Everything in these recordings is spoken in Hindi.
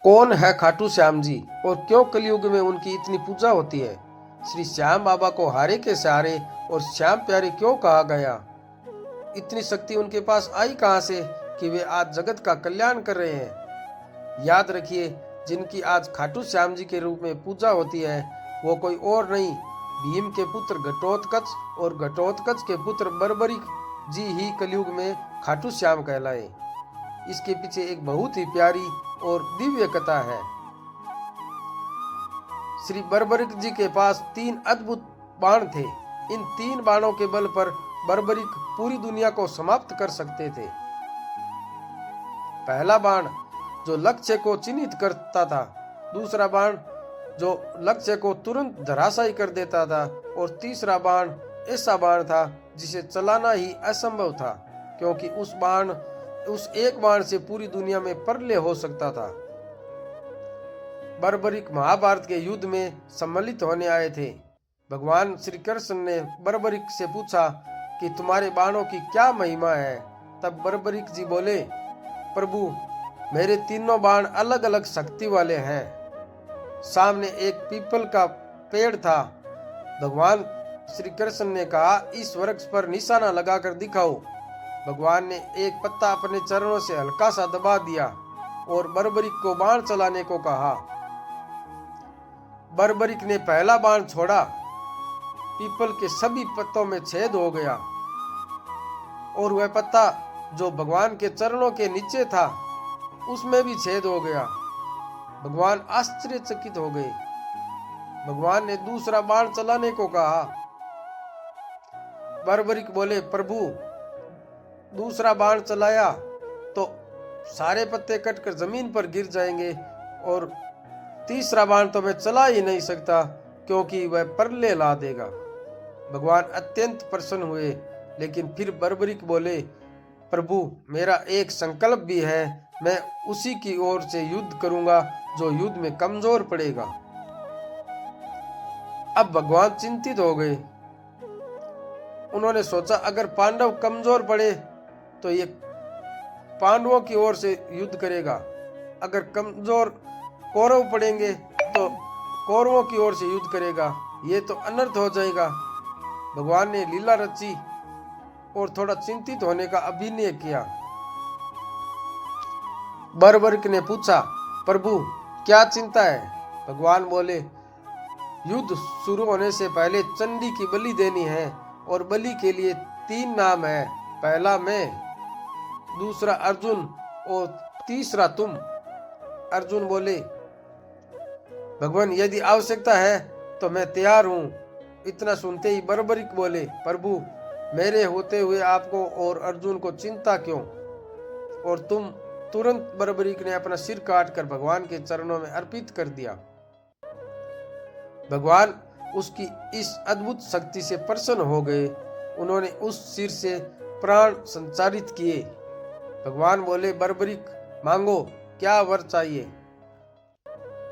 कौन है खाटू श्याम जी और क्यों कलयुग में उनकी इतनी पूजा होती है? श्री श्याम बाबा को हारे के सहारे और श्याम प्यारे क्यों कहा गया? इतनी शक्ति उनके पास आई कहां से कि वे आज जगत का कल्याण कर रहे हैं? याद रखिए, जिनकी आज खाटू श्याम जी के रूप में पूजा होती है वो कोई और नहीं, भीम के पुत्र घटोत्कच और घटोत्कच के पुत्र बर्बरिक जी ही कलयुग में खाटू श्याम कहलाए। इसके पीछे एक बहुत ही प्यारी और दिव्य कथा है। श्री बर्बरिक जी के पास 3 अद्भुत बाण थे। इन 3 बाणों के बल पर बर्बरिक पूरी दुनिया को समाप्त कर सकते थे। पहला बाण जो लक्ष्य को चिन्हित करता था, दूसरा बाण जो लक्ष्य को तुरंत धराशायी कर देता था, और तीसरा बाण ऐसा बाण था जिसे चलाना ही असंभव था, क्योंकि उस एक बाण से पूरी दुनिया में प्रलय हो सकता था। बर्बरिक महाभारत के युद्ध में सम्मिलित होने आए थे। भगवान श्री कृष्ण ने बर्बरिक से पूछा कि तुम्हारे बाणों की क्या महिमा है? तब बर्बरिक जी बोले, प्रभु, मेरे तीनों बाण अलग अलग शक्ति वाले हैं। सामने एक पीपल का पेड़ था। भगवान श्री कृष्ण ने कहा, इस वृक्ष पर निशाना लगाकर दिखाओ। भगवान ने एक पत्ता अपने चरणों से हल्का सा दबा दिया और बर्बरिक को बाण चलाने को कहा। बर्बरिक ने पहला बाण छोड़ा, पीपल के सभी पत्तों में छेद हो गया और वह पत्ता जो भगवान के चरणों के नीचे था उसमें भी छेद हो गया। भगवान आश्चर्यचकित हो गए। भगवान ने दूसरा बाण चलाने को कहा। बर्बरिक बोले, प्रभु, दूसरा बाण चलाया तो सारे पत्ते कटकर जमीन पर गिर जाएंगे, और तीसरा बाण तो मैं चला ही नहीं सकता क्योंकि वह प्रलय ला देगा। भगवान अत्यंत प्रसन्न हुए, लेकिन फिर बर्बरिक बोले, प्रभु, मेरा एक संकल्प भी है, मैं उसी की ओर से युद्ध करूंगा जो युद्ध में कमजोर पड़ेगा। अब भगवान चिंतित हो गए। उन्होंने सोचा, अगर पांडव कमजोर पड़े तो ये पांडवों की ओर से युद्ध करेगा, अगर कमजोर कौरव पड़ेंगे तो कौरवों की ओर से युद्ध करेगा, ये तो अनर्थ हो जाएगा। भगवान ने लीला रची और थोड़ा चिंतित होने का अभिनय किया। बर्बरिक ने पूछा, प्रभु, क्या चिंता है? भगवान बोले, युद्ध शुरू होने से पहले चंडी की बलि देनी है, और बलि के लिए 3 नाम है। पहला मैं, दूसरा अर्जुन और तीसरा तुम। अर्जुन बोले, भगवान, यदि आवश्यकता है तो मैं तैयार हूं। इतना सुनते ही बर्बरिक बोले, प्रभु, मेरे होते हुए आपको और अर्जुन को चिंता क्यों? और तुम? तुरंत बर्बरिक ने अपना सिर काटकर भगवान के चरणों में अर्पित कर दिया। भगवान उसकी इस अद्भुत शक्ति से प्रसन्न हो गए। उन्होंने उस सिर से प्राण संचारित किए। भगवान बोले, बर्बरिक, मांगो, क्या वर चाहिए?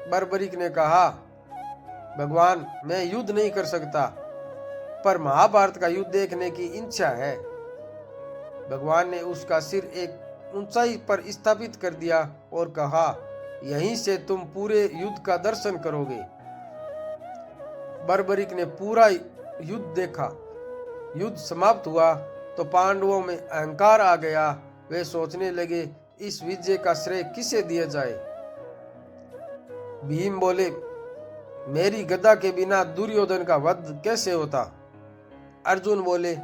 बर्बरिक ने कहा, भगवान, मैं युद्ध नहीं कर सकता, पर महाभारत का युद्ध देखने की इच्छा है। भगवान ने उसका सिर एक ऊंचाई पर स्थापित कर दिया और कहा, यहीं से तुम पूरे युद्ध का दर्शन करोगे। बर्बरिक ने पूरा युद्ध देखा। युद्ध समाप्त हुआ तो पांडवों में अहंकार आ गया। वे सोचने लगे, इस विजय का श्रेय किसे दिया जाए? भीम बोले, मेरी गदा के बिना दुर्योधन का वध कैसे होता? अर्जुन बोले,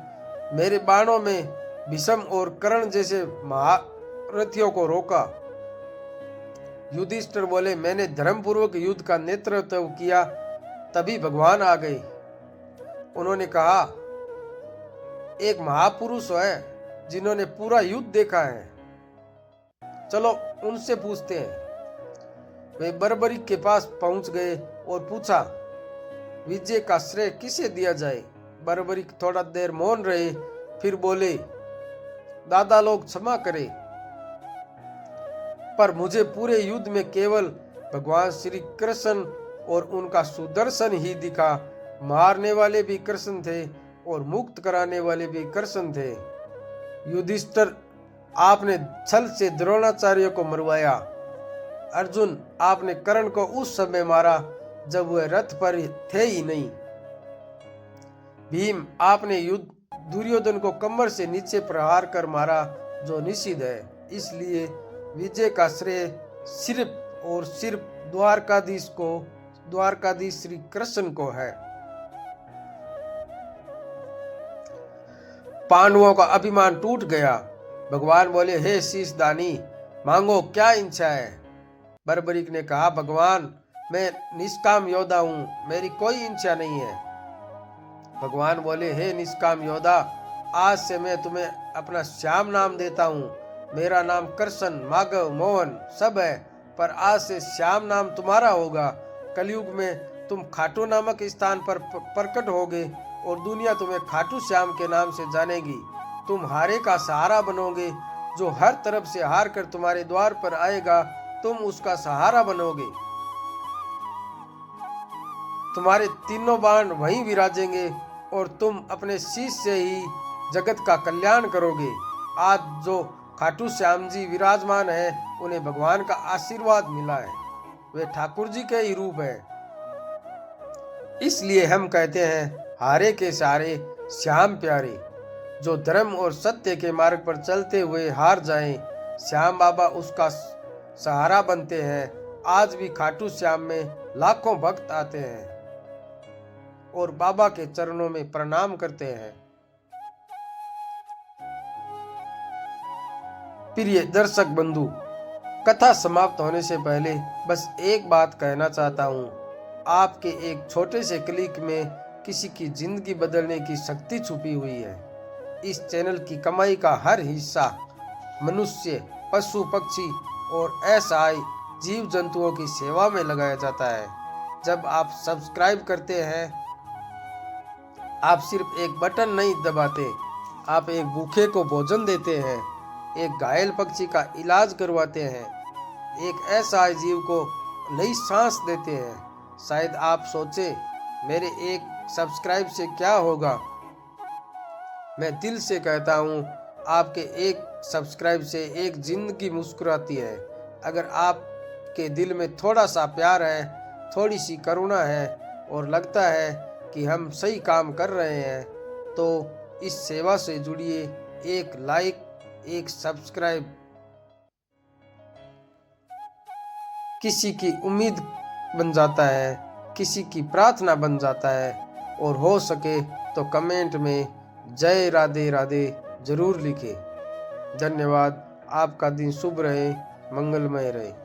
मेरे बाणों में भीष्म और कर्ण जैसे महारथियों को रोका। युधिष्ठिर बोले, मैंने धर्मपूर्वक युद्ध का नेतृत्व किया, तभी भगवान आ गए। उन्होंने कहा, एक महापुरुष है जिन्होंने पूरा युद्ध देखा है, चलो उनसे पूछते हैं। वे बर्बरिक के पास पहुंच गए और पूछा, विजय का श्रेय किसे दिया जाए? बर्बरिक थोड़ा देर मौन रहे, फिर बोले, दादा लोग क्षमा करें, पर मुझे पूरे युद्ध में केवल भगवान श्री कृष्ण और उनका सुदर्शन ही दिखा। मारने वाले भी कृष्ण थे और मुक्त कराने वाले भी कृष्ण थे। युधिष्ठिर, आपने छल से द्रोणाचार्य को मरवाया। अर्जुन, आपने कर्ण को उस समय मारा जब वह रथ पर थे ही नहीं। भीम, आपने दुर्योधन को कमर से नीचे प्रहार कर मारा जो निषिद्ध है, इसलिए विजय का श्रेय सिर्फ और सिर्फ द्वारकाधीश श्री कृष्ण को है। पांडवों का अभिमान टूट गया। भगवान बोले, हे शीश दानी, मांगो, क्या इच्छा है? बर्बरीक ने कहा, भगवान, मैं निष्काम योद्धा हूं, मेरी कोई इच्छा नहीं है। भगवान बोले, हे निष्काम योद्धा, आज से मैं तुम्हें अपना श्याम नाम देता हूँ। मेरा नाम कृष्ण, माधव, मोहन सब है, पर आज से श्याम नाम तुम्हारा होगा। कलयुग में तुम खाटू नामक स्थान पर प्रकट होगे और दुनिया तुम्हें खाटू श्याम के नाम से जानेगी। तुम हारे का सहारा बनोगे, जो हर तरफ से हार कर तुम्हारे द्वार पर आएगा, तुम उसका सहारा बनोगे। तुम्हारे तीनों बाण वहीं विराजेंगे और तुम अपने शीश से ही जगत का कल्याण करोगे। आज जो खाटू श्याम जी विराजमान है, उन्हें भगवान का आशीर्वाद मिला है। वे ठाकुर जी के ही रूप है। इसलिए हम कहते हैं, हारे के सहारे श्याम प्यारे। जो धर्म और सत्य के मार्ग पर चलते हुए हार जाएं, श्याम बाबा उसका सहारा बनते हैं। आज भी खाटू श्याम में लाखों भक्त आते हैं और बाबा के चरणों में प्रणाम करते हैं। प्रिय दर्शक बंधु, कथा समाप्त होने से पहले बस एक बात कहना चाहता हूँ। आपके एक छोटे से क्लिक में किसी की जिंदगी बदलने की शक्ति छुपी हुई है। इस चैनल की कमाई का हर हिस्सा मनुष्य, पशु, पक्षी और असहाय जीव जंतुओं की सेवा में लगाया जाता है। जब आप सब्सक्राइब करते हैं, आप सिर्फ एक बटन नहीं दबाते, आप एक भूखे को भोजन देते हैं, एक घायल पक्षी का इलाज करवाते हैं, एक ऐसा जीव को नई सांस देते हैं। शायद आप सोचे, मेरे एक सब्सक्राइब से क्या होगा? मैं दिल से कहता हूँ, आपके एक सब्सक्राइब से एक जिंदगी मुस्कुराती है। अगर आपके दिल में थोड़ा सा प्यार है, थोड़ी सी करुणा है और लगता है कि हम सही काम कर रहे हैं, तो इस सेवा से जुड़िए। एक लाइक, एक सब्सक्राइब किसी की उम्मीद बन जाता है, किसी की प्रार्थना बन जाता है। और हो सके तो कमेंट में जय राधे राधे जरूर लिखें। धन्यवाद। आपका दिन शुभ रहे, मंगलमय रहे।